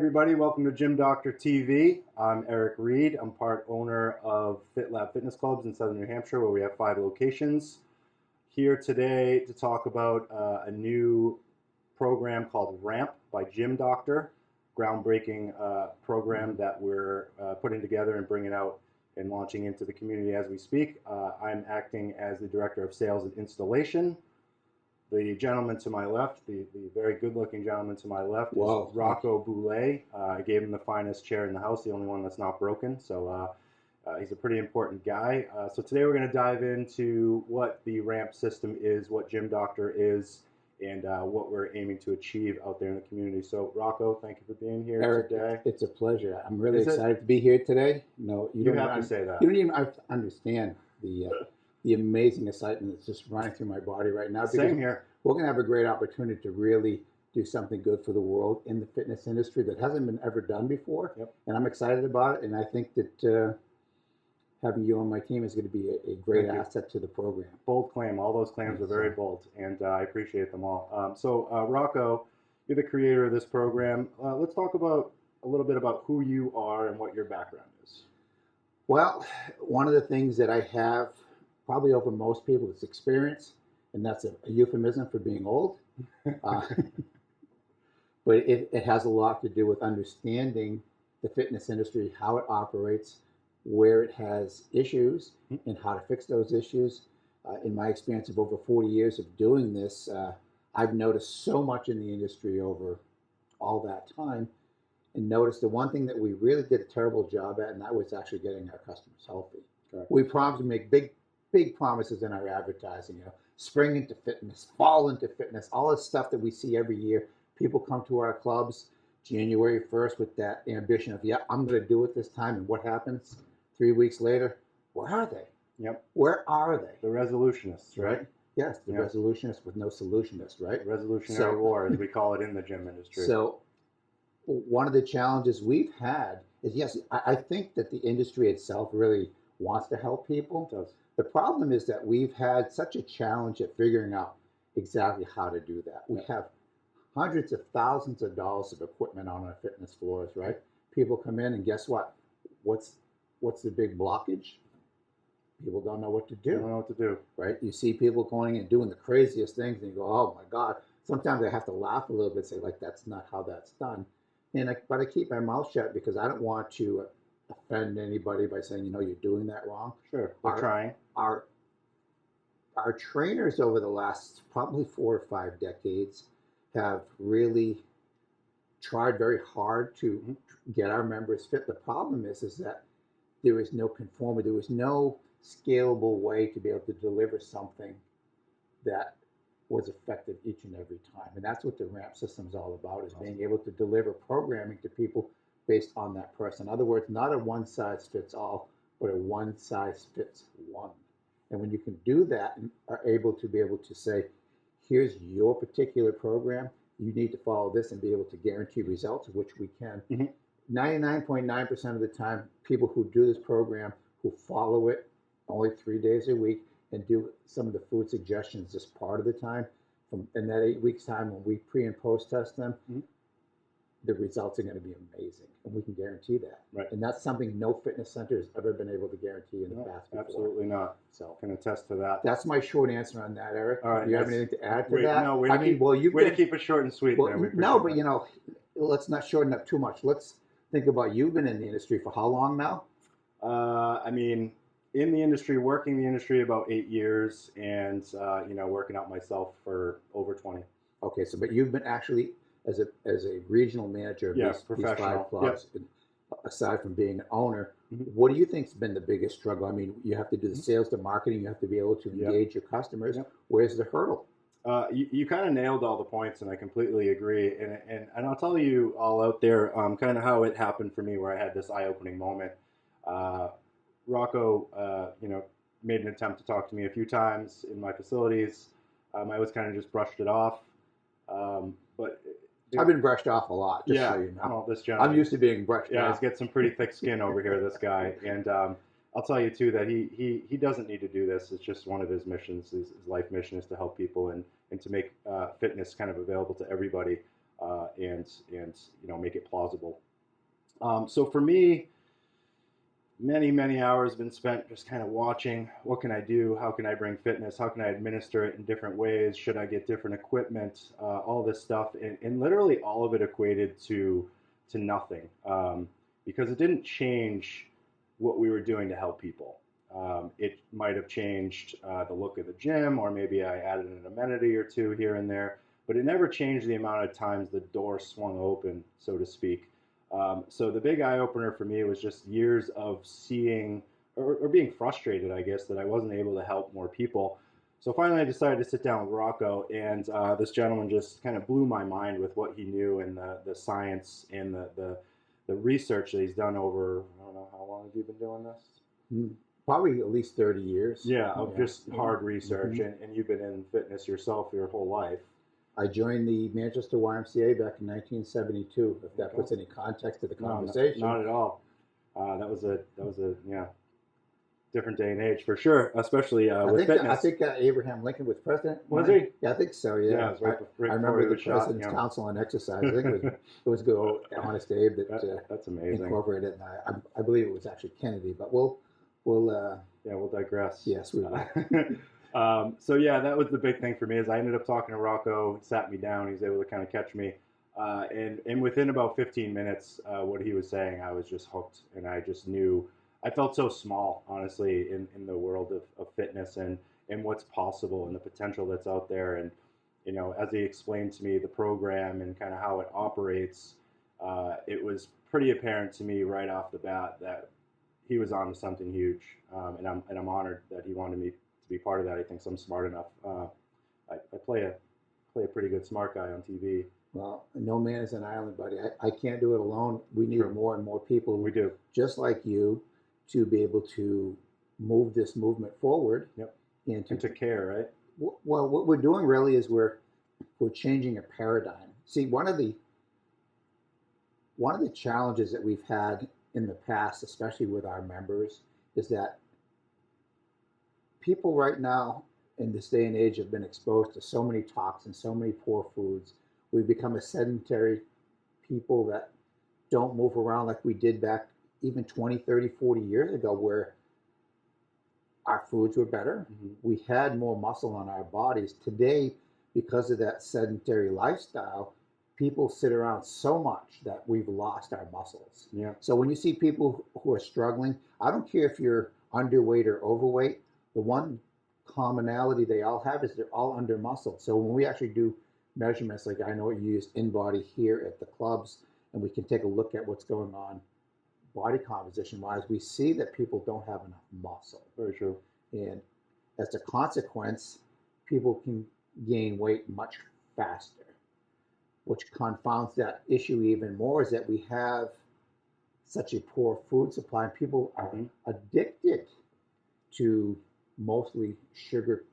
everybody, welcome to Gym Doctor TV. I'm Eric Reid. I'm part owner of Fitlab Fitness Clubs in Southern New Hampshire, where we have 5 locations. Here today to talk about a new program called RAMP by Gym Doctor, groundbreaking program that we're putting together and bringing out and launching into the community as we speak. I'm acting as the Director of Sales and Installation. The gentleman to my left, the very good-looking gentleman to my left, is Rocco Boulay. I gave him the finest chair in the house, the only one that's not broken. So he's a pretty important guy. So today we're going to dive into what the RAMP system is, what Gym Doctor is, and what we're aiming to achieve out there in the community. So Rocco, thank you for being here Eric, today. It's a pleasure. I'm really excited to be here today. No, you don't have to say that. You don't even have to understand the amazing excitement that's just running through my body right now. Same here. We're going to have a great opportunity to really do something good for the world in the fitness industry that hasn't been ever done before. Yep. And I'm excited about it. And I think that having you on my team is going to be a great asset to the program. Bold claim. All those claims are very bold, and I appreciate them all. So Rocco, you're the creator of this program. Let's talk about a little bit about who you are and what your background is. Well, one of the things that I have probably over most people is experience, and that's a euphemism for being old. But it has a lot to do with understanding the fitness industry, how it operates, where it has issues, and how to fix those issues. In my experience of over 40 years of doing this, I've noticed so much in the industry over all that time, and noticed the one thing that we really did a terrible job at, and that was actually getting our customers healthy. Correct. We promised to make big promises in our advertising, spring into fitness, fall into fitness, all this stuff that we see every year. People come to our clubs January 1st with that ambition of, I'm going to do it this time. And what happens 3 weeks later? Where are they? Yep. Where are they? The resolutionists, right? Yes, the resolutionists with no solutionists, right? The revolutionary war, as we call it in the gym industry. So one of the challenges we've had is, yes, I think that the industry itself really wants to help people. It does. The problem is that we've had such a challenge at figuring out exactly how to do that. We have hundreds of thousands of dollars of equipment on our fitness floors, right? People come in and guess what? What's the big blockage? People don't know what to do. They don't know what to do. Right? You see people going and doing the craziest things and you go, oh my God. Sometimes I have to laugh a little bit and say, like, that's not how that's done. But I keep my mouth shut because I don't want to offend anybody by saying, you're doing that wrong. Sure, we're trying. Our trainers over the last probably 4 or 5 decades have really tried very hard to get our members fit. The problem is that there is no conformity. There was no scalable way to be able to deliver something that was effective each and every time. And that's what the RAMP system is all about, is being able to deliver programming to people based on that person. In other words, not a one-size-fits-all, but a one-size-fits-one. And when you can do that and are able to say, here's your particular program, you need to follow this and be able to guarantee results, which we can. 99.9% of the time, people who do this program, who follow it only 3 days a week and do some of the food suggestions just part of the time, in that 8 weeks time when we pre and post test them, the results are going to be amazing, and we can guarantee that. Right. And that's something no fitness center has ever been able to guarantee in the past before. Absolutely not. So can attest to that. That's my short answer on that, Eric. All right. Do you have anything to add to that? No, way to keep it short and sweet. Well, but let's not shorten up too much. Let's think about, you've been in the industry for how long now? In the industry, working the industry about 8 years, and working out myself for over 20. Okay, but you've been actually as a regional manager of these 5 clubs, aside from being an owner. What do you think's been the biggest struggle? I mean, you have to do the sales, the marketing, you have to be able to engage your customers. Where's the hurdle? You kind of nailed all the points, and I completely agree. And I'll tell you all out there kind of how it happened for me, where I had this eye-opening moment. Rocco, made an attempt to talk to me a few times in my facilities. I always kind of just brushed it off. But I've been brushed off a lot, just so you know. Well, this gentleman, I'm used to being brushed off. He's got some pretty thick skin over here, this guy. And I'll tell you, too, that he doesn't need to do this. It's just one of his missions. His life mission is to help people and to make fitness kind of available to everybody. and make it plausible. So for me, many hours been spent just kind of watching, what can I do, how can I bring fitness, how can I administer it in different ways, should I get different equipment, all this stuff, and literally all of it equated to nothing, because it didn't change what we were doing to help people. It might have changed the look of the gym, or maybe I added an amenity or two here and there, but it never changed the amount of times the door swung open, so to speak. So the big eye opener for me was just years of seeing or being frustrated, I guess, that I wasn't able to help more people. So finally, I decided to sit down with Rocco, and this gentleman just kind of blew my mind with what he knew and the science and the research that he's done over, I don't know, how long have you been doing this? Probably at least 30 years. Yeah, of just hard research, and you've been in fitness yourself your whole life. I joined the Manchester YMCA back in 1972. If that puts any context to the conversation. No, not at all. That was a different day and age for sure, especially with fitness. I think Abraham Lincoln was president. Was he? Yeah, I think so. Yeah, yeah, it was right I remember the shot, President's Council on Exercise. I think it was good old Honest Abe that's amazing. Incorporated it. And I believe it was actually Kennedy, but we'll digress. Yes, we will. So yeah, that was the big thing for me. Is I ended up talking to Rocco, sat me down. He was able to kind of catch me, and within about 15 minutes, what he was saying, I was just hooked, and I just knew. I felt so small, honestly, in the world of fitness and what's possible and the potential that's out there. And as he explained to me the program and kind of how it operates, it was pretty apparent to me right off the bat that he was onto something huge, and I'm honored that he wanted me to be part of that. He thinks I'm smart enough. I play a pretty good smart guy on TV. Well, no man is an island, buddy. I can't do it alone. We need more and more people. We do. Just like you, to be able to move this movement forward. Yep. And to care, right? Well, what we're doing really is we're changing a paradigm. See, one of the challenges that we've had in the past, especially with our members, is that people right now in this day and age have been exposed to so many toxins, so many poor foods. We've become a sedentary people that don't move around like we did back even 20, 30, 40 years ago, where our foods were better. Mm-hmm. We had more muscle on our bodies. Today, because of that sedentary lifestyle, people sit around so much that we've lost our muscles. Yeah. So when you see people who are struggling, I don't care if you're underweight or overweight, the one commonality they all have is they're all under muscle. So when we actually do measurements, like I know you use InBody here at the clubs, and we can take a look at what's going on body composition wise, we see that people don't have enough muscle. Very true. And as a consequence, people can gain weight much faster, which confounds that issue even more, is that we have such a poor food supply, and people are addicted to mostly sugar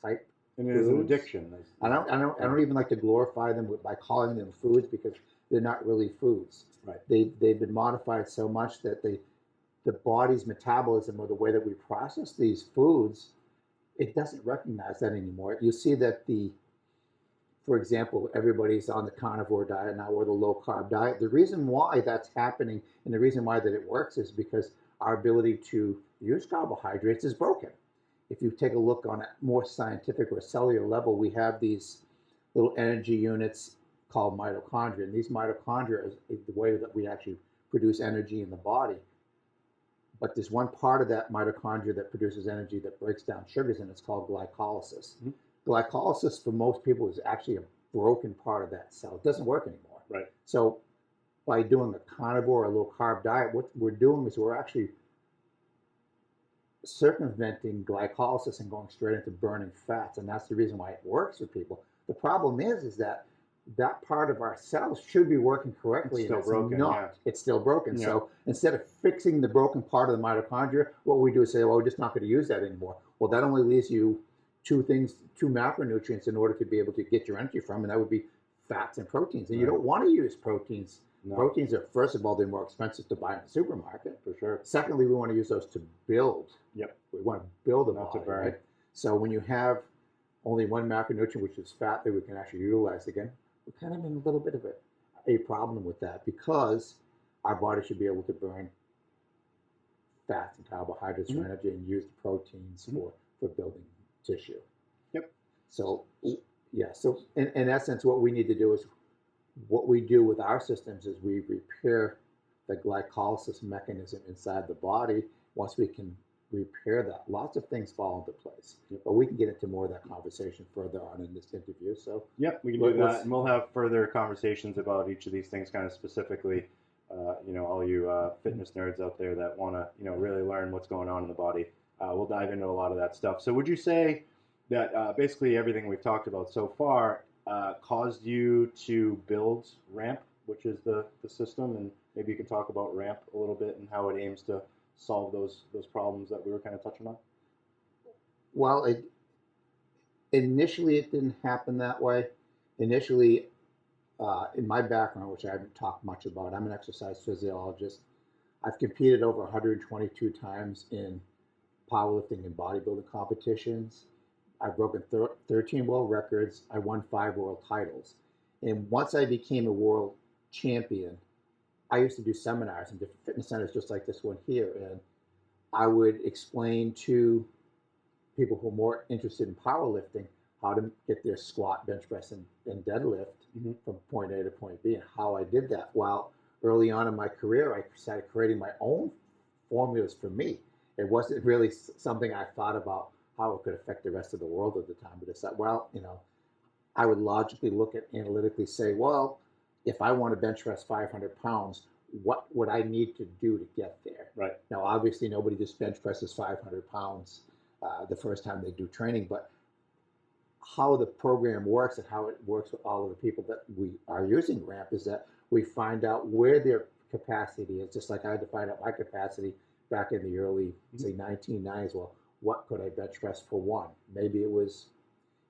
type and it is an addiction. I don't even like to glorify them by calling them foods, because they're not really foods. Right. They've been modified so much that the body's metabolism, or the way that we process these foods, it doesn't recognize that anymore. You see that for example, everybody's on the carnivore diet now, or the low carb diet. The reason why that's happening, and the reason why that it works, is because our ability to use carbohydrates is broken. If you take a look on a more scientific or cellular level, we have these little energy units called mitochondria. And these mitochondria is the way that we actually produce energy in the body. But there's one part of that mitochondria that produces energy that breaks down sugars, and it's called glycolysis. Mm-hmm. Glycolysis for most people is actually a broken part of that cell. It doesn't work anymore. Right. So by doing a carnivore or low carb diet, what we're doing is we're actually circumventing glycolysis and going straight into burning fats. And that's the reason why it works for people. The problem is that part of our cells should be working correctly. It's still broken. Not. Yeah. It's still broken. Yeah. So instead of fixing the broken part of the mitochondria, what we do is say, well, we're just not going to use that anymore. Well, that only leaves you two macronutrients in order to be able to get your energy from, and that would be fats and proteins. And you don't want to use proteins. No. Proteins are, first of all, they're more expensive to buy in the supermarket. For sure. Secondly, we want to use those to build. Yep. We want to build a not body, to burn. Right? So when you have only one macronutrient, which is fat, that we can actually utilize again, we're kind of in a little bit of a problem with that because our body should be able to burn fats and carbohydrates for energy and use the proteins for building tissue. Yep. So, yeah, so in essence, what we need to do is what we do with our systems is we repair the glycolysis mechanism inside the body. Once we can repair that, lots of things fall into place. Yep. But we can get into more of that conversation further on in this interview. So, yep, we can do that, and we'll have further conversations about each of these things kind of specifically. All you fitness nerds out there that want to, really learn what's going on in the body, we'll dive into a lot of that stuff. So would you say that basically everything we've talked about so far caused you to build RAMP, which is the system, and maybe you can talk about RAMP a little bit and how it aims to solve those problems that we were kind of touching on? Well, initially it didn't happen that way. Initially, in my background, which I haven't talked much about, I'm an exercise physiologist. I've competed over 122 times in powerlifting and bodybuilding competitions. I've broken 13 world records. I won 5 world titles. And once I became a world champion, I used to do seminars in different fitness centers just like this one here. And I would explain to people who are more interested in powerlifting how to get their squat, bench press, and deadlift from point A to point B and how I did that. While early on in my career, I started creating my own formulas for me. It wasn't really something I thought about how it could affect the rest of the world at the time. But it's like, well, I would logically look at analytically say, well, if I want to bench press 500 pounds, what would I need to do to get there? Right. Now, obviously, nobody just bench presses 500 pounds the first time they do training, but how the program works and how it works with all of the people that we are using RAMP is that we find out where their capacity is, just like I had to find out my capacity back in the early, say, 1990s. Well, what could I bench press for one? Maybe it was,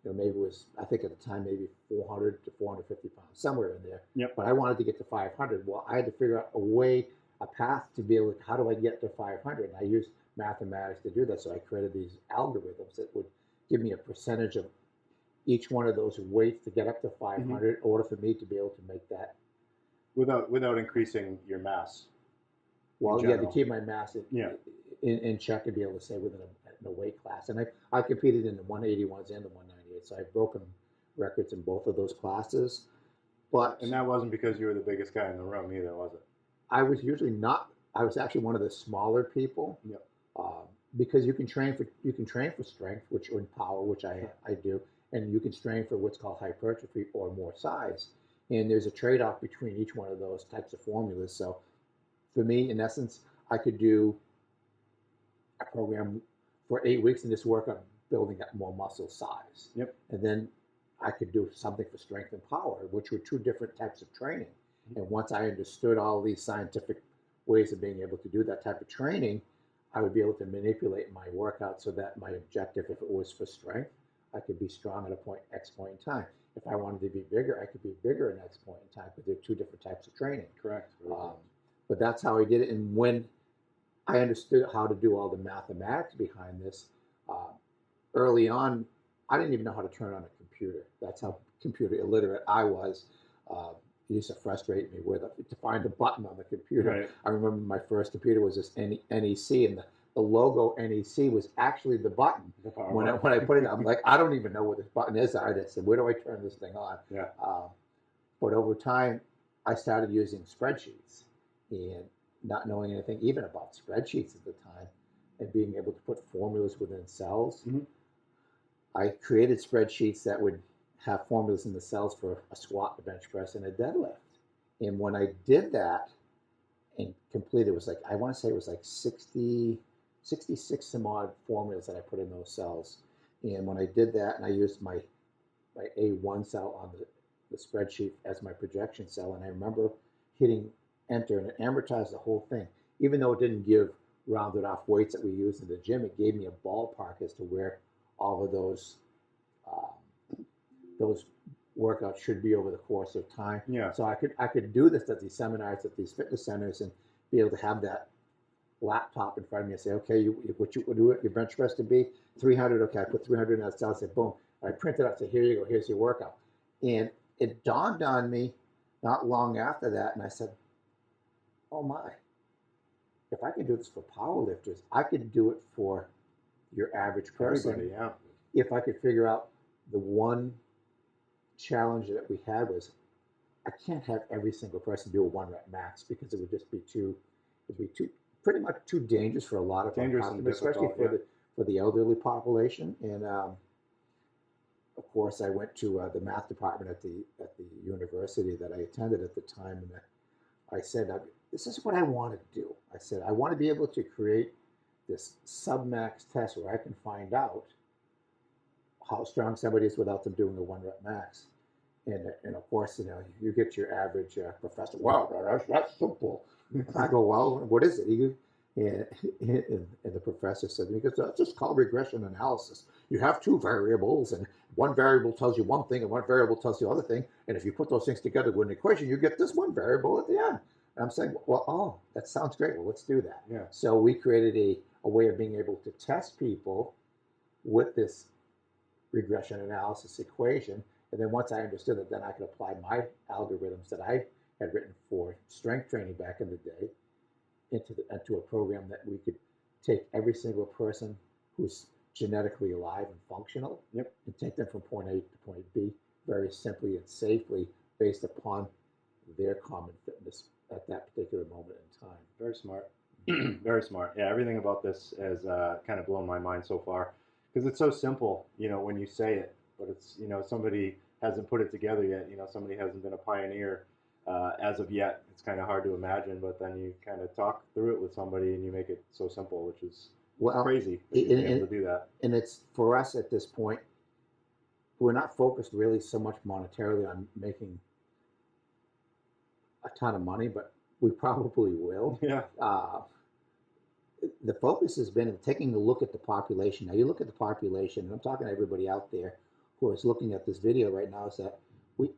I think at the time, maybe 400 to 450 pounds, somewhere in there. Yep. But I wanted to get to 500. Well, I had to figure out a path to be able to, how do I get to 500? And I used mathematics to do that. So I created these algorithms that would give me a percentage of each one of those weights to get up to 500 in order for me to be able to make that. Without increasing your mass. Well, yeah, to keep my mass in check and be able to stay within a weight class. And I competed in the 181s and the 198s, so I've broken records in both of those classes. And that wasn't because you were the biggest guy in the room either, was it? I was usually not. I was actually one of the smaller people. Yep. Because you can train for strength, which in power, which I do, and you can train for what's called hypertrophy or more size. And there's a trade-off between each one of those types of formulas. So for me, in essence, I could do a program for 8 weeks and just work on building up more muscle size. Yep. And then I could do something for strength and power, which were two different types of training. And once I understood all these scientific ways of being able to do that type of training, I would be able to manipulate my workout so that my objective, if it was for strength, I could be strong at X point in time. If I wanted to be bigger, I could be bigger at X point in time, but they're two different types of training. Correct. But that's how I did it. And when I understood how to do all the mathematics behind this, early on, I didn't even know how to turn on a computer. That's how computer illiterate I was. It used to frustrate me to find the button on the computer. Right. I remember my first computer was this NEC, and the logo NEC was actually the button. When I put it, I'm like, I don't even know where this button is. I said, where do I turn this thing on? Yeah. But over time, I started using spreadsheets and not knowing anything even about spreadsheets at the time, and being able to put formulas within cells. I created spreadsheets that would have formulas in the cells for a squat, a bench press, and a deadlift. And when I did that and completed, it was like, I want to say it was like 66 some odd formulas that I put in those cells. And when I did that, and I used my A1 cell on the spreadsheet as my projection cell, and I remember hitting enter, and it amortized the whole thing. Even though it didn't give rounded off weights that we use in the gym, it gave me a ballpark as to where all of those workouts should be over the course of time. Yeah. So I could do this at these seminars at these fitness centers and be able to have that laptop in front of me and say, okay, what you would do your bench press to be 300. Okay, I put 300 in that cell. I said, boom. I print it out. Say, here you go. Here's your workout. And it dawned on me not long after that, and I said, oh my, if I can do this for powerlifters, I could do it for your average person. Everybody, yeah. If I could figure out the one challenge that we had was, I can't have every single person do a 1 rep max because it would just be pretty much too dangerous for a lot of Dangerous our and customers, especially difficult, for the elderly population. And of course, I went to the math department at the university that I attended at the time, and I said, this is what I want to do. I said, I want to be able to create this sub-max test where I can find out how strong somebody is without them doing the 1 rep max. And of course, you get your average professor, wow, that's simple. And I go, well, what is it? And the professor said, because that's just called regression analysis. You have two variables, and one variable tells you one thing, and one variable tells you the other thing. And if you put those things together with an equation, you get this one variable at the end. And I'm saying, well, oh, that sounds great. Well, let's do that. Yeah. So we created a way of being able to test people with this regression analysis equation. And then once I understood it, then I could apply my algorithms that I had written for strength training back in the day into a program that we could take every single person who's genetically alive and functional, Yep. and take them from point A to point B very simply and safely based upon their common fitness at that particular moment in time. Very smart. Very smart. Yeah, everything about this has kind of blown my mind so far because it's so simple, when you say it, but it's, somebody hasn't put it together yet. Somebody hasn't been a pioneer as of yet. It's kind of hard to imagine, but then you kind of talk through it with somebody and you make it so simple, which is crazy that you've been able to do that. And it's, for us at this point, we're not focused really so much monetarily on making a ton of money, but we probably will. Yeah. The focus has been taking a look at the population. Now, you look at the population, and I'm talking to everybody out there who is looking at this video right now, is that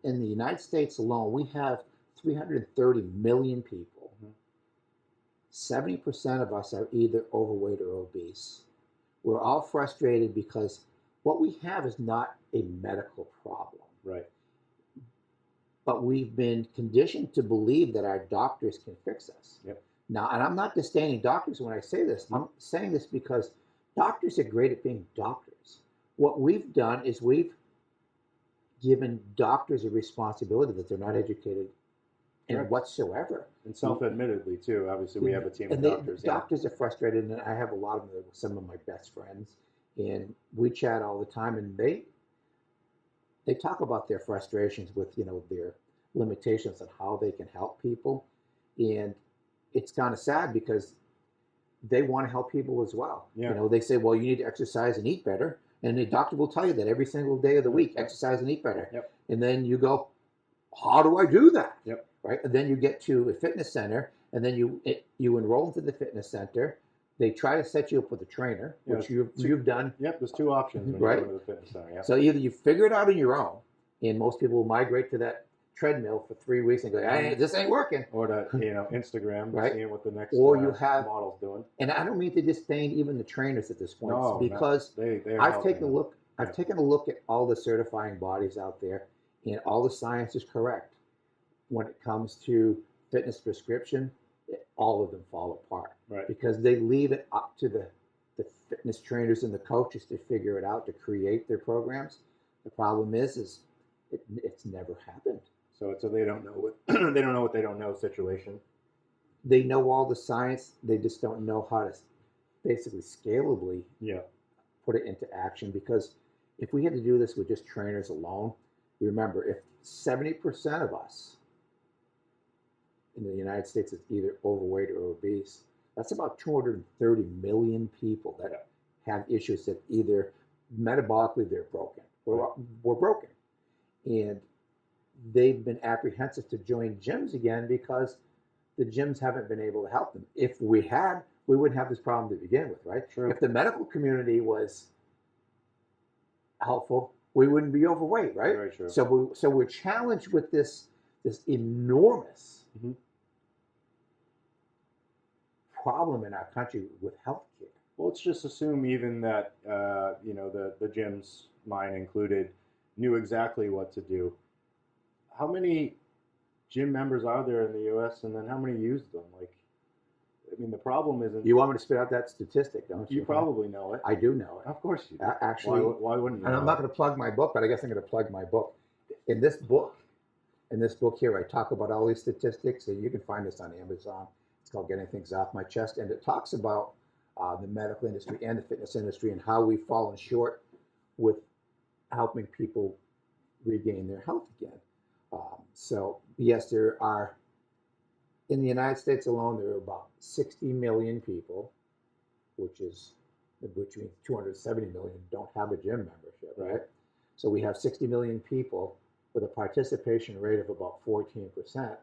in the United States alone, we have 330 million people. 70% of us are either overweight or obese. We're all frustrated because what we have is not a medical problem. Right. But we've been conditioned to believe that our doctors can fix us. Yep. Now, and I'm not disdaining doctors when I say this. I'm saying this because doctors are great at being doctors. What we've done is we've given doctors a responsibility that they're not educated in whatsoever. And self-admittedly, too. Obviously, we have a team of doctors. Doctors are frustrated, and I have a lot of them with some of my best friends. And we chat all the time, and they talk about their frustrations with, their limitations on how they can help people. And it's kind of sad because they want to help people as well. Yeah. They say, well, you need to exercise and eat better. And the doctor will tell you that every single day of the week, exercise and eat better. Yep. And then you go, how do I do that? Yep. Right? And then you get to a fitness center, and then you enroll into the fitness center. They try to set you up with a trainer, which you've done. Yep, there's two options when you go to the fitness center. Yep. So either you figure it out on your own, and most people will migrate to that treadmill for 3 weeks and go, hey, this ain't working. Or to Instagram, right? Seeing what the next model's doing. And I don't mean to disdain even the trainers at this point, No, because they I've taken a look. I've taken a look at all the certifying bodies out there, and all the science is correct. When it comes to fitness prescription, all of them fall apart, right? Because they leave it up to the fitness trainers and the coaches to figure it out, to create their programs. The problem is it's never happened. So they don't know what they don't know what they don't know situation. They know all the science. They just don't know how to basically scalably put it into action. Because if we had to do this with just trainers alone, remember, if 70% of us in the United States is either overweight or obese, that's about 230 million people that have issues that either metabolically they're broken or were broken. And they've been apprehensive to join gyms again because the gyms haven't been able to help them. If we had, we wouldn't have this problem to begin with, right? True. If the medical community was helpful, we wouldn't be overweight, right? Very true. So we're challenged with this enormous problem in our country with healthcare. Well, let's just assume even that the gyms, mine included, knew exactly what to do. how many gym members are there in the U.S. and then how many use them? Like, I mean, the problem isn't. You want me to spit out that statistic, don't you? You probably know it. I do know it. Of course you do. Actually, why wouldn't you? And I'm not going to plug my book, but I guess I'm going to plug my book. In this book here, I talk about all these statistics, and you can find this on Amazon. It's called Getting Things Off My Chest, and it talks about the medical industry and the fitness industry and how we've fallen short with helping people regain their health again. So yes, there are, in the United States alone, there are about 60 million people, which means 270 million don't have a gym membership, right? So we have 60 million people with a participation rate of about 14%,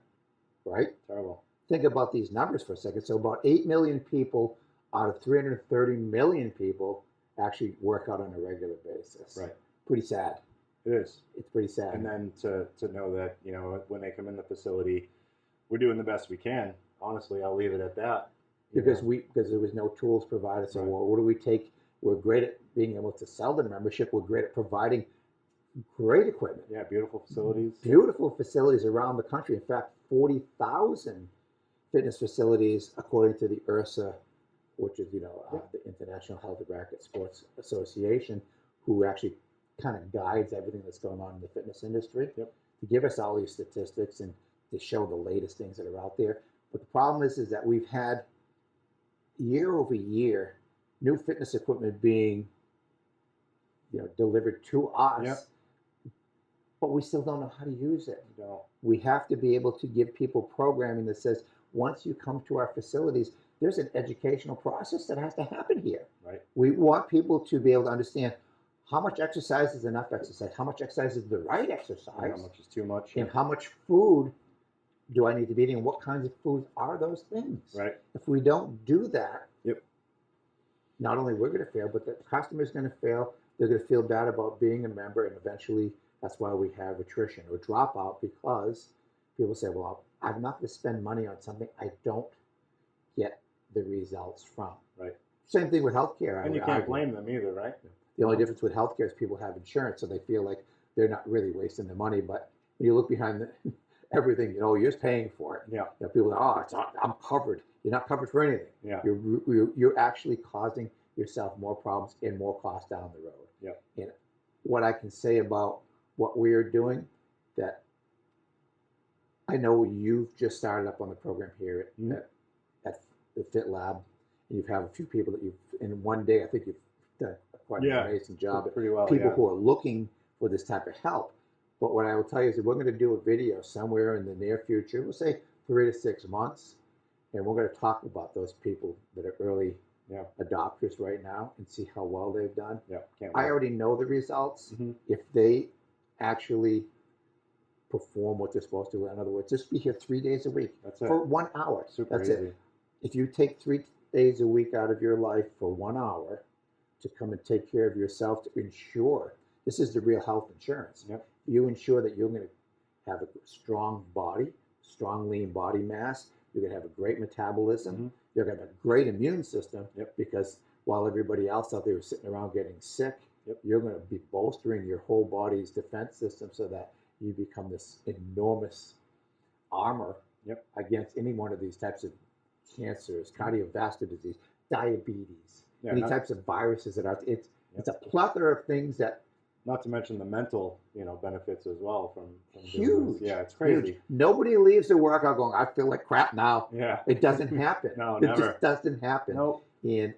right? Terrible. Think about these numbers for a second. So about 8 million people out of 330 million people actually work out on a regular basis. Right. Pretty sad. It is. It's pretty sad. And then to know that, you know, when they come in the facility, we're doing the best we can. Honestly, I'll leave it at that. Because there was no tools provided. So what do we take? We're great at being able to sell the membership. We're great at providing great equipment. Yeah, beautiful facilities. Beautiful facilities around the country. In fact, 40,000 fitness facilities, according to the IHRSA, which is, the International Health and Racket Sports Association, who actually kind of guides everything that's going on in the fitness industry, to give us all these statistics and to show the latest things that are out there. But the problem is that we've had, year over year, new fitness equipment being, delivered to us, but we still don't know how to use it. No. We have to be able to give people programming that says, once you come to our facilities, there's an educational process that has to happen here. Right. We want people to be able to understand how much exercise is enough exercise, how much exercise is the right exercise, how much is too much, and how much food do I need to be eating, and what kinds of foods are those things. Right. If we don't do that, not only we're going to fail, but the customer's going to fail. They're going to feel bad about being a member, and eventually that's why we have attrition or dropout, because people say, well, I'm not going to spend money on something I don't get the results from. Right. Same thing with healthcare. And you can't blame them either, right? The only difference with healthcare is people have insurance, so they feel like they're not really wasting their money. But when you look behind everything, you're just paying for it. Yeah. People go, I'm covered. You're not covered for anything. Yeah. You're actually causing yourself more problems and more costs down the road. Yeah. And what I can say about what we are doing, that I know you've just started up on the program here at the Fitlab, and you've had a few people that in one day, I think you've done quite an amazing job. Pretty well, people who are looking for this type of help. But what I will tell you is that we're going to do a video somewhere in the near future, we'll say 3 to 6 months, and we're going to talk about those people that are early adopters right now and see how well they've done. Yeah, I already know the results. If they actually perform what they're supposed to, in other words, just be here 3 days a week for 1 hour. That's easy. it. If you take 3 days a week out of your life for 1 hour to come and take care of yourself, to ensure, this is the real health insurance. Yep. You ensure that you're going to have a strong body, strong lean body mass. You're going to have a great metabolism. You're going to have a great immune system, because while everybody else out there is sitting around getting sick, you're going to be bolstering your whole body's defense system so that you become this enormous armor against any one of these types of cancers, cardiovascular disease, diabetes, any types of viruses that are. It's a plethora of things that. Not to mention the mental, benefits as well from huge. Doing this. Yeah, it's crazy. Huge. Nobody leaves the workout going, I feel like crap now. Yeah. It doesn't happen. No, it never. just doesn't happen. Nope. And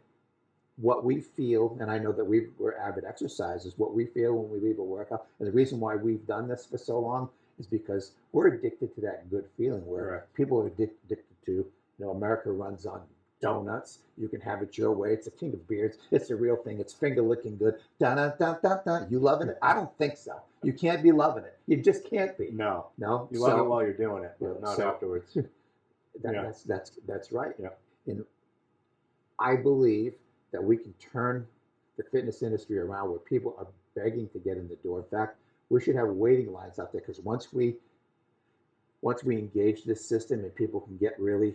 what we feel, and I know that we're avid exercisers, what we feel when we leave a workout, and the reason why we've done this for so long is because we're addicted to that good feeling where people are addicted to, America runs on donuts. You can have it your way. It's a king of beers. It's the real thing. It's finger licking good. Dun, dun, dun, dun, dun. You loving it? I don't think so. You can't be loving it. You just can't be. No. No. You love it while you're doing it, but not afterwards. That's right. Yeah. And I believe that we can turn the fitness industry around where people are begging to get in the door. In fact, we should have waiting lines out there, because once we engage this system and people can get really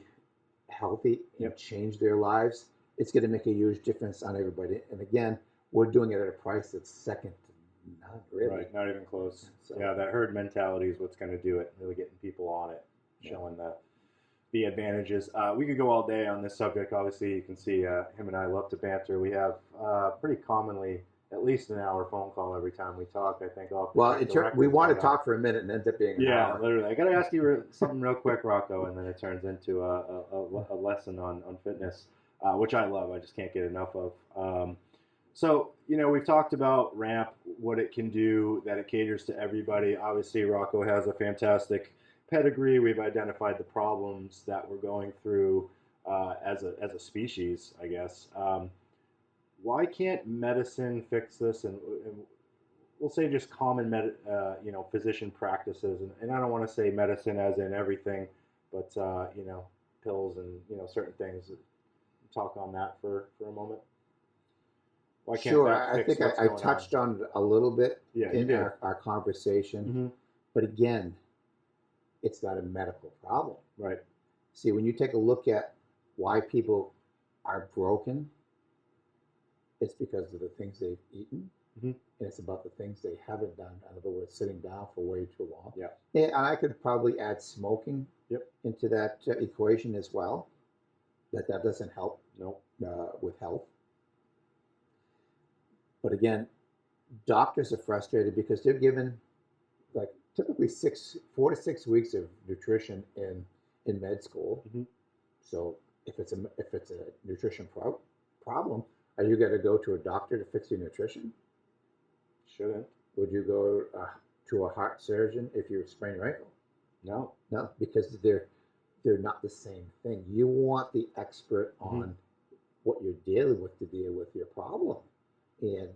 healthy and change their lives, it's going to make a huge difference on everybody. And again, we're doing it at a price that's second Not really. Right, not even close. So, Yeah, that herd mentality is what's going to do it. Really getting people on it, Yeah. showing the advantages. We could go all day on this subject. Obviously, you can see him and I love to banter. We have pretty commonly at least an hour phone call every time we talk. I think. well, we want to to talk for a minute and ends up being an Yeah, hour. literally. I got to ask you something real quick, Rocco, and then it turns into a lesson on fitness, which I love. I just can't get enough of. So, we've talked about RAMP, what it can do, that it caters to everybody. Obviously, Rocco has a fantastic pedigree. We've identified the problems that we're going through as a species, I guess. Why can't medicine fix this? And we'll say just common, physician practices. And I don't want to say medicine as in everything, but, pills and, certain things. Talk on that for a moment. Why can't Sure, that I fix think what's I going touched on it a little bit Yeah, you in did. our conversation. Mm-hmm. But again, it's not a medical problem. Right. See, when you take a look at why people are broken, it's because of the things they've eaten, Mm-hmm. and it's about the things they haven't done. In other words, sitting down for way too long. Yeah. And I could probably add smoking Yep. into that equation as well. That doesn't help Nope. with health. But again, doctors are frustrated because they're given like typically 4 to 6 weeks of nutrition in med school. Mm-hmm. So if it's a nutrition problem, are you going to go to a doctor to fix your nutrition? Shouldn't. Would you go to a heart surgeon if you sprain your ankle? No. No, because they're not the same thing. You want the expert on what you're dealing with to deal with your problem, and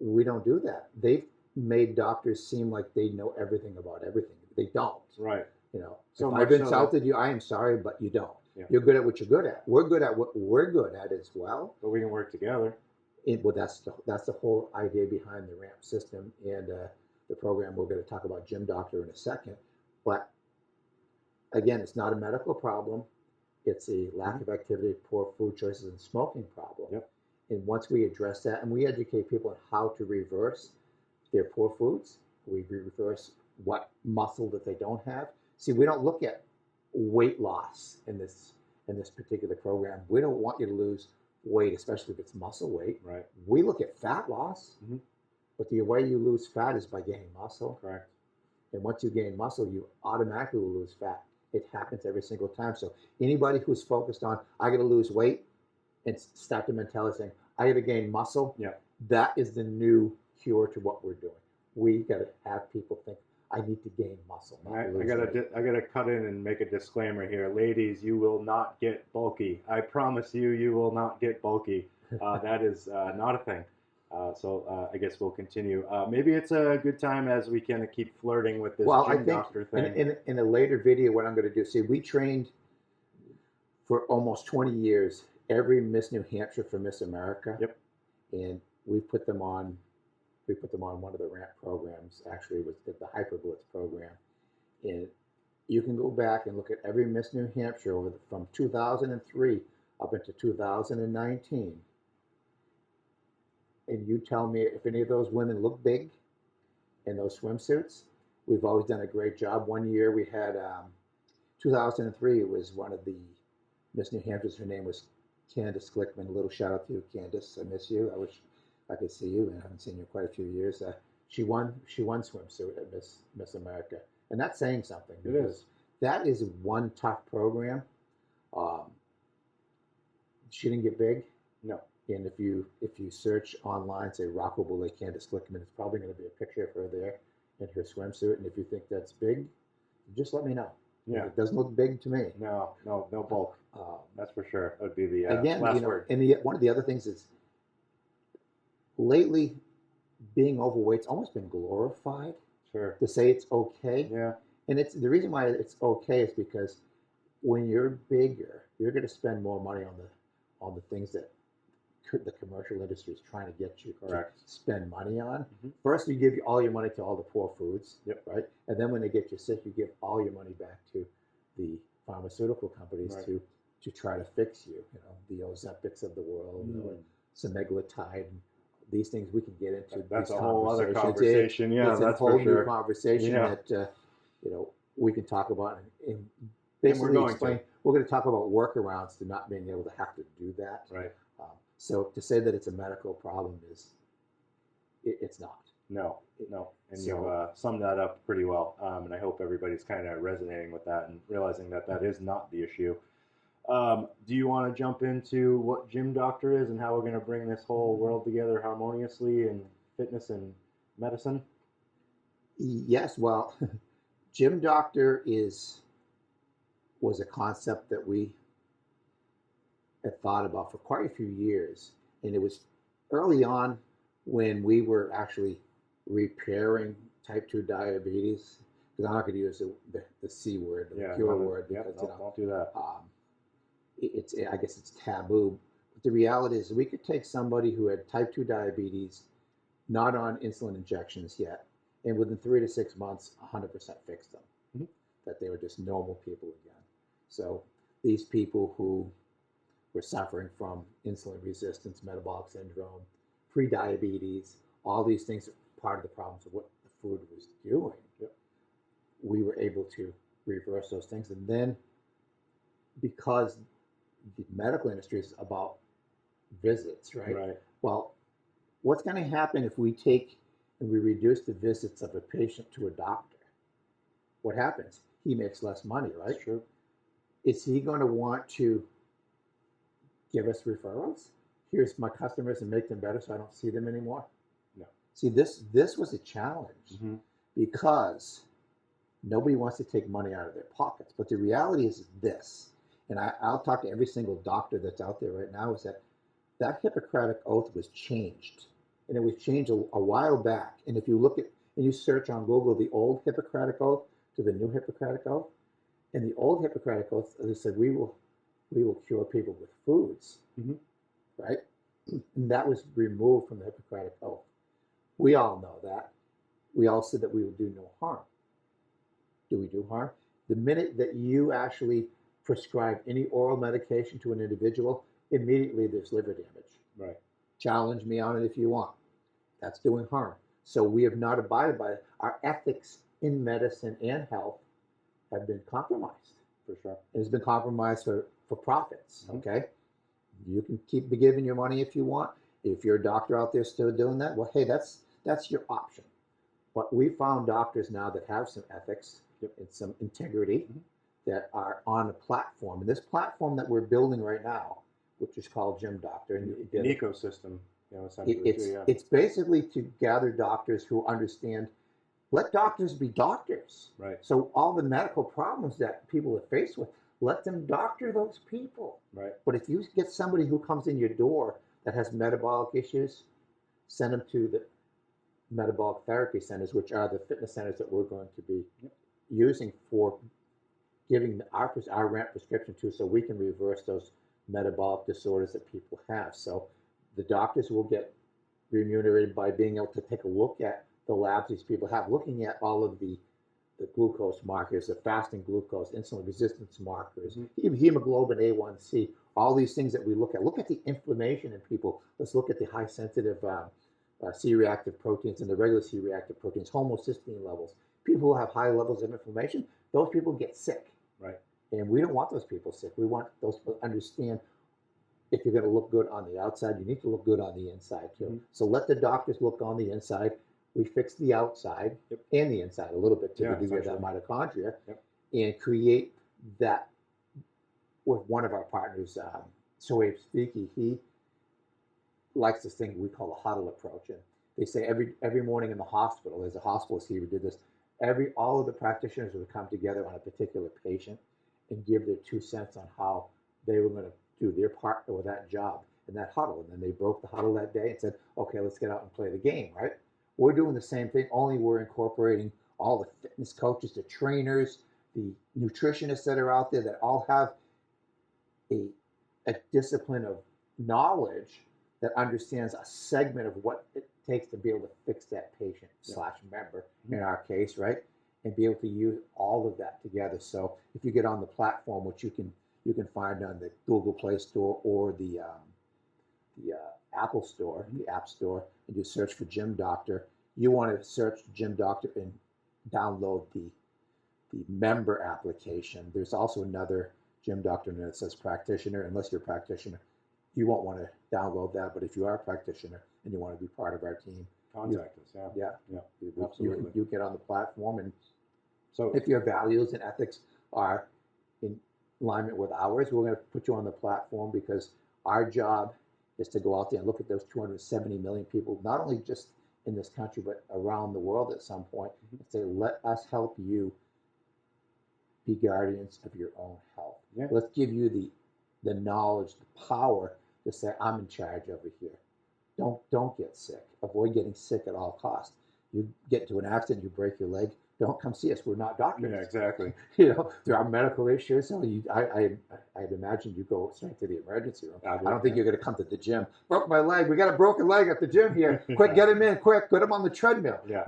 we don't do that. They've made doctors seem like they know everything about everything. They don't. Right. So if much I've so insulted you, I am sorry, but you don't. Yeah. You're good at what you're good at. We're good at what we're good at as well. But we can work together. Well, that's the whole idea behind the RAMP system and the program. We're going to talk about Gym Doctor in a second. But again, it's not a medical problem. It's a lack of activity, poor food choices, and smoking problem. Yep. And once we address that and we educate people on how to reverse their poor foods, we reverse what muscle that they don't have. See, we don't look at weight loss in this particular program. We don't want you to lose weight, especially if it's muscle weight. Right. We look at fat loss, but the way you lose fat is by gaining muscle. Correct. And once you gain muscle, you automatically will lose fat. It happens every single time. So anybody who's focused on, I got to lose weight, and start the mentality saying, I got to gain muscle. Yeah. That is the new cure to what we're doing. We got to have people think, I need to gain muscle. I gotta cut in and make a disclaimer here, ladies. You will not get bulky. I promise you, you will not get bulky. That is not a thing. So I guess we'll continue. Maybe it's a good time as we kind of keep flirting with this Gym Doctor thing. In a later video, what I'm going to do, see, we trained for almost 20 years every Miss New Hampshire for Miss America. Yep. And we put them on one of the RAMP programs. Actually, it was the Hyperblitz program. And you can go back and look at every Miss New Hampshire from 2003 up into 2019. And you tell me if any of those women look big in those swimsuits. We've always done a great job. One year we had 2003. It was one of the Miss New Hampshire's. Her name was Candace Glickman. A little shout out to you, Candace. I miss you. I wish I could see you, and I haven't seen you in quite a few years. She won swimsuit at Miss America, and that's saying something. It is. That is one tough program. She didn't get big. No. And if you search online, say Rocco Boulay, Candace Glickman, it's probably going to be a picture of her there in her swimsuit. And if you think that's big, just let me know. Yeah. It doesn't look big to me. No bulk. That's for sure. That would be the again, last word. And one of the other things is lately being overweight's almost been glorified. Sure. To say it's okay. Yeah. And it's the reason why it's okay is because when you're bigger, you're going to spend more money on the things that the commercial industry is trying to get you to spend money on. First, you give all your money to all the poor foods, right? And then when they get you sick, you give all your money back to the pharmaceutical companies to try to fix you. The Ozempics of the world, semaglutide, and these things we can get into. That's these a whole other conversations. conversation. Yeah, It's a that's whole for sure. new conversation Yeah. that we can talk about and And basically we're going explain. to. We're going to talk about workarounds to not being able to have to do that. Right. So to say that it's a medical problem is, it's not. No. And So- you summed that up pretty well. And I hope everybody's kind of resonating with that and realizing that that is not the issue. Do you want to jump into what Gym Doctor is and how we're going to bring this whole world together harmoniously in fitness and medicine? Yes. Well, Gym Doctor was a concept that we had thought about for quite a few years, and it was early on when we were actually repairing type 2 diabetes. Because I'm not going to use the C word, the cure word, because don't do that. I guess it's taboo. But the reality is we could take somebody who had type 2 diabetes, not on insulin injections yet, and within 3 to 6 months, 100% fix them. Mm-hmm. That they were just normal people again. So these people who were suffering from insulin resistance, metabolic syndrome, pre-diabetes, all these things are part of the problems of what the food was doing. Yep. We were able to reverse those things. And then because the medical industry is about visits, right? Right. Well, what's going to happen if we take and we reduce the visits of a patient to a doctor? What happens? He makes less money, right? That's true. Is he going to want to give us referrals? Here's my customers and make them better so I don't see them anymore? No. See, this was a challenge because nobody wants to take money out of their pockets. But the reality is this, and I'll talk to every single doctor that's out there right now, is that Hippocratic Oath was changed. And it was changed a while back. And if you look at, and you search on Google the old Hippocratic Oath to the new Hippocratic Oath, and the old Hippocratic Oath, as I said, we will cure people with foods, right? And that was removed from the Hippocratic Oath. We all know that. We all said that we will do no harm. Do we do harm? The minute that you actually prescribe any oral medication to an individual, immediately there's liver damage. Right. Challenge me on it if you want. That's doing harm. So we have not abided by it. Our ethics in medicine and health have been compromised. For sure. It has been compromised for profits, okay? You can keep giving your money if you want. If you're a doctor out there still doing that, well, hey, that's your option. But we found doctors now that have some ethics and some integrity that are on a platform. And this platform that we're building right now, which is called Gym Doctor. An ecosystem, essentially. It's basically to gather doctors who understand, let doctors be doctors. Right. So all the medical problems that people are faced with, let them doctor those people. Right. But if you get somebody who comes in your door that has metabolic issues, send them to the metabolic therapy centers, which are the fitness centers that we're going to be using for giving our RAMP prescription to, so we can reverse those metabolic disorders that people have. So the doctors will get remunerated by being able to take a look at the labs these people have, looking at all of the glucose markers, the fasting glucose, insulin resistance markers, hemoglobin A1C, all these things that we look at. Look at the inflammation in people. Let's look at the high sensitive C-reactive proteins and the regular C-reactive proteins, homocysteine levels. People who have high levels of inflammation, those people get sick. Right. And we don't want those people sick. We want those people to understand, if you're going to look good on the outside, you need to look good on the inside too. So let the doctors look on the inside. We fix the outside and the inside a little bit to the degree of that mitochondria and create that with one of our partners, Sohaib Speaky. He likes this thing we call the huddle approach. And they say every morning in the hospital, there's a hospitalist here who did this, all of the practitioners would come together on a particular patient and give their 2 cents on how they were going to do their part with that job in that huddle. And then they broke the huddle that day and said, okay, let's get out and play the game, right? We're doing the same thing, only we're incorporating all the fitness coaches, the trainers, the nutritionists that are out there that all have a discipline of knowledge that understands a segment of what it takes to be able to fix that patient / member, in our case, right? And be able to use all of that together. So if you get on the platform, which you can find on the Google Play Store or the Apple Store, the App Store, and you search for Gym Doctor. You want to search Gym Doctor and download the member application. There's also another Gym Doctor that says practitioner. Unless you're a practitioner, you won't want to download that. But if you are a practitioner and you want to be part of our team, contact us. Yeah. Absolutely. You get on the platform, and so if your values and ethics are in alignment with ours, we're going to put you on the platform, because our job is to go out there and look at those 270 million people, not only just in this country, but around the world at some point, and say, let us help you be guardians of your own health. Yeah. Let's give you the knowledge, the power to say, I'm in charge over here. Don't get sick. Avoid getting sick at all costs. You get into an accident, you break your leg, don't come see us. We're not doctors. Yeah, exactly. There are medical issues. So I'd imagine you go straight to the emergency room. I don't think you're going to come to the gym. Broke my leg. We got a broken leg at the gym here. Quick, get him in. Quick, put him on the treadmill. Yeah.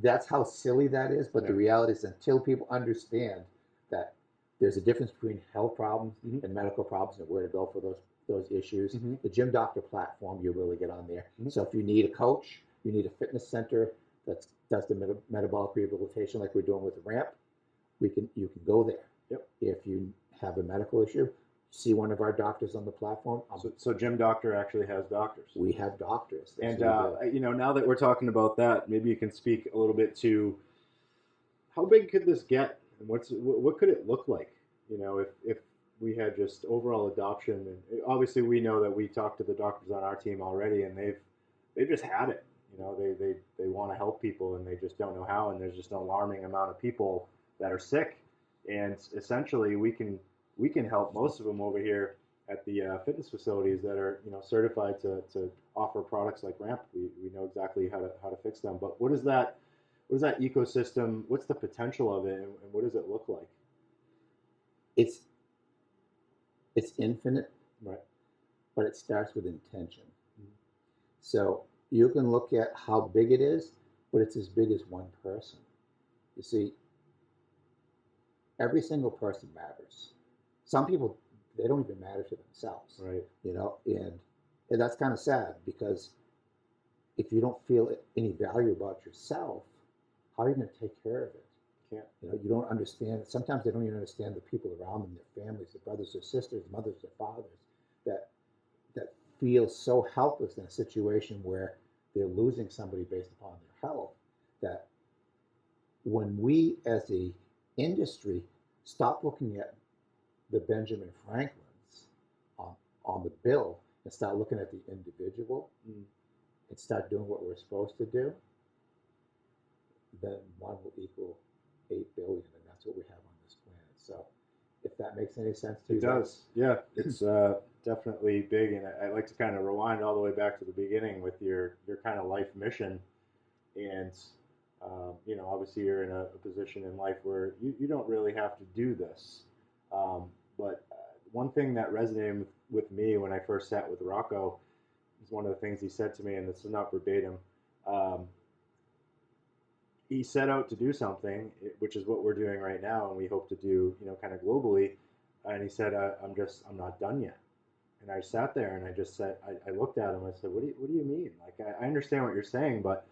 That's how silly that is. But the reality is, until people understand that there's a difference between health problems and medical problems, and where to go for those issues, the Gym Doctor platform, you really get on there. So if you need a coach, you need a fitness center that does the metabolic rehabilitation like we're doing with RAMP, you can go there. Yep. If you have a medical issue, see one of our doctors on the platform. So Gym Doctor actually has doctors. We have doctors. And now that we're talking about that, maybe you can speak a little bit to how big could this get, and what could it look like? If we had just overall adoption, and obviously we know that we talked to the doctors on our team already, and they've just had it. They want to help people, and they just don't know how, and there's just an alarming amount of people that are sick, and essentially we can help most of them over here at the fitness facilities that are certified to offer products like RAMP. We know exactly how to fix them. But what is that ecosystem? What's the potential of it, and what does it look like? It's infinite, right? But it starts with intention. So you can look at how big it is, but it's as big as one person. You see, every single person matters. Some people, they don't even matter to themselves. Right. And that's kind of sad, because if you don't feel any value about yourself, how are you going to take care of it? Can't. You don't understand. Sometimes they don't even understand the people around them, their families, their brothers, their sisters, mothers, their fathers, that feel so helpless in a situation where they're losing somebody based upon their health. That when we as a industry stop looking at the Benjamin Franklins on the bill and start looking at the individual and start doing what we're supposed to do, then 1 will equal 8 billion, and that's what we have on this planet. So if that makes any sense to you. It does. Yeah, it's definitely big, and I like to kind of rewind all the way back to the beginning with your kind of life mission. And obviously you're in a position in life where you don't really have to do this. But one thing that resonated with me when I first sat with Rocco is one of the things he said to me, and this is not verbatim. He set out to do something, which is what we're doing right now, and we hope to do, kind of globally. And he said, I'm not done yet. And I sat there and I just said, I looked at him. I said, what do you mean? Like, I understand what you're saying, but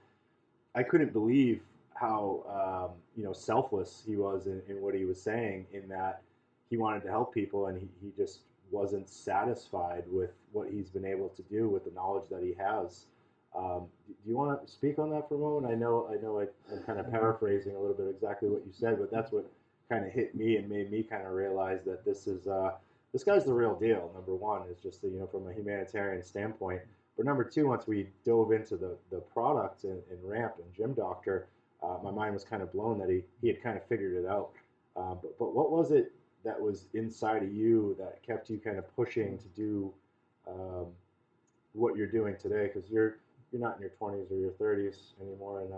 I couldn't believe how, selfless he was in what he was saying, in that he wanted to help people, and he just wasn't satisfied with what he's been able to do with the knowledge that he has. Do you want to speak on that for a moment? I know I'm kind of paraphrasing a little bit exactly what you said, but that's what kind of hit me and made me kind of realize that this guy's the real deal. Number one is just from a humanitarian standpoint, but number two, once we dove into the product and RAMP and Gym Doctor, my mind was kind of blown that he had kind of figured it out. But what was it that was inside of you that kept you kind of pushing to do what you're doing today? Because you're not in your 20s or your 30s anymore, and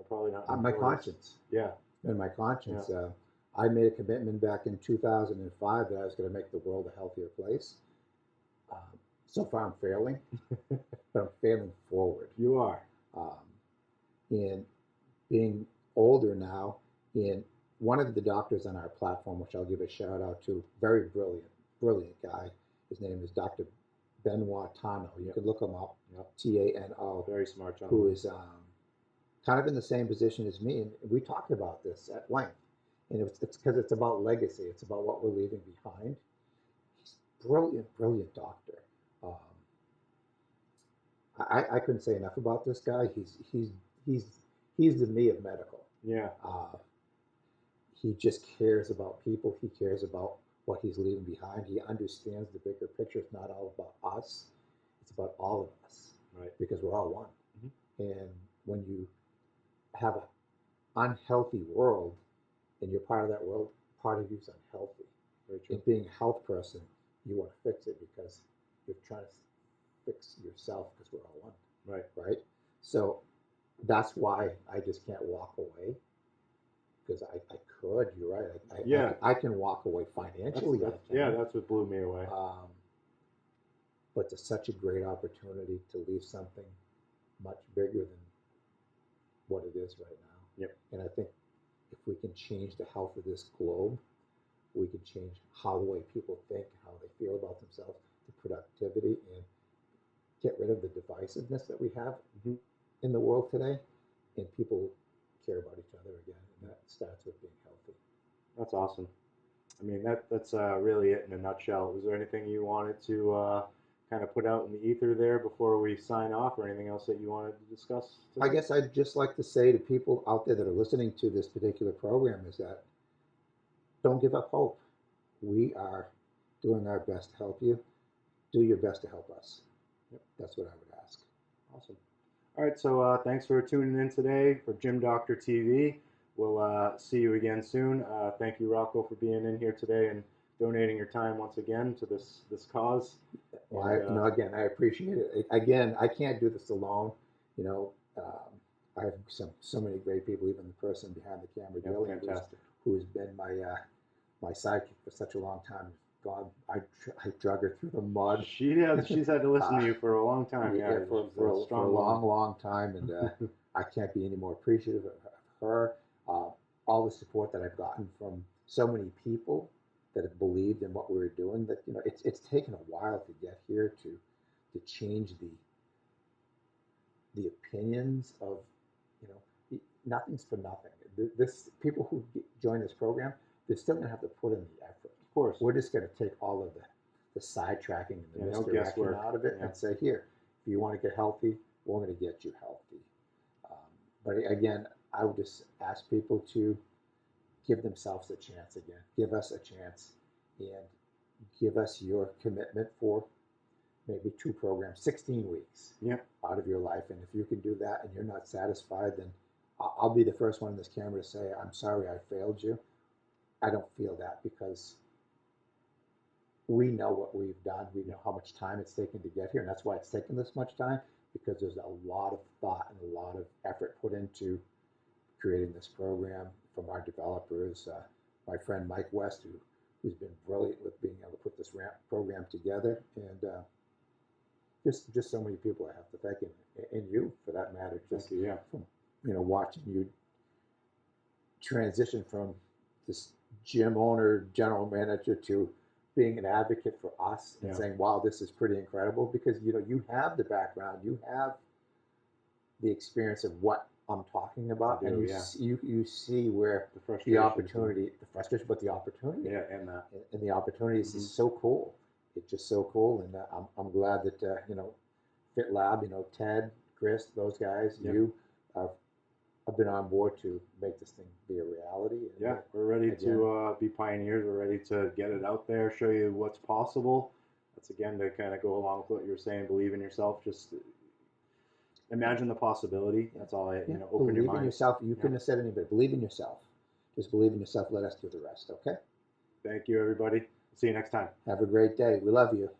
probably not. My conscience. Yeah. And my conscience. Yeah. I made a commitment back in 2005 that I was going to make the world a healthier place. So far, I'm failing, but I'm failing forward. You are. In being older now, in one of the doctors on our platform, which I'll give a shout out to, very brilliant guy. His name is Dr. Benoit Tano. You could look him up. Yep. Tano. Very smart Who gentleman. is kind of in the same position as me, and we talked about this at length. And it's because it's about legacy. It's about what we're leaving behind. He's brilliant doctor. I couldn't say enough about this guy. He's the me of medical. Yeah. He just cares about people. He cares about what he's leaving behind. He understands the bigger picture. It's not all about us. It's about all of us. Right. Because we're all one. Mm-hmm. And when you have an unhealthy world and you're part of that world, part of you is unhealthy. Very true. And being a health person, you want to fix it because you're trying to fix yourself because we're all one. Right. Right? So that's why I just can't walk away. Because I could, you're right. I can walk away financially. That's what blew me away. But it's such a great opportunity to leave something much bigger than what it is right now. Yep. And I think if we can change the health of this globe, we can change how the way people think, how they feel about themselves, the productivity, and get rid of the divisiveness that we have in the world today, and people care about each other again, and that starts with being healthy. That's awesome. I mean, that's really it in a nutshell. Was there anything you wanted to kind of put out in the ether there before we sign off, or anything else that you wanted to discuss today? I guess I'd just like to say to people out there that are listening to this particular program is that don't give up hope. We are doing our best to help you. Do your best to help us. Yep. That's what I would ask. Awesome. All right, so thanks for tuning in today for Gym Doctor TV. We'll see you again soon. Thank you, Rocco, for being in here today and donating your time once again to this cause. Well, again, I appreciate it. Again, I can't do this alone. I have so many great people, even the person behind the camera, Jillian, who's been my sidekick for such a long time. God, I drug her through the mud. She's had to listen to you for a long time. Yeah, for a long time, and I can't be any more appreciative of her. All the support that I've gotten from so many people that have believed in what we were doing. That it's taken a while to get here to change the opinions of nothing's for nothing. This people who join this program, they're still going to have to put in the effort. Of course, we're just going to take all of the sidetracking and the misdirection out of it and say, here, if you want to get healthy, we're going to get you healthy. But again, I would just ask people to give themselves a chance again. Give us a chance and give us your commitment for maybe 2 programs, 16 weeks out of your life. And if you can do that and you're not satisfied, then I'll be the first one in this camera to say, I'm sorry I failed you. I don't feel that because we know what we've done. We know how much time it's taken to get here. And that's why it's taken this much time, because there's a lot of thought and a lot of effort put into creating this program from our developers. My friend Mike West, who's been brilliant with being able to put this program together. And just so many people I have to thank, and you for that matter. Just Thank you, from watching you transition from this gym owner, general manager to being an advocate for us and saying, wow, this is pretty incredible, because you have the background, you have the experience of what I'm talking about, and you see where the opportunity, the frustration, but the opportunity, and the opportunities is so cool. It's just so cool, and I'm glad that Fitlab, Ted, Chris, those guys, you have been on board to make this thing be a reality. And we're ready to be pioneers. We're ready to get it out there, show you what's possible. That's again to kind of go along with what you were saying. Believe in yourself. Just imagine the possibility. That's all. Open your mind. Believe in yourself. You couldn't have said anything. Believe in yourself. Just believe in yourself. Let us do the rest. Okay. Thank you, everybody. See you next time. Have a great day. We love you.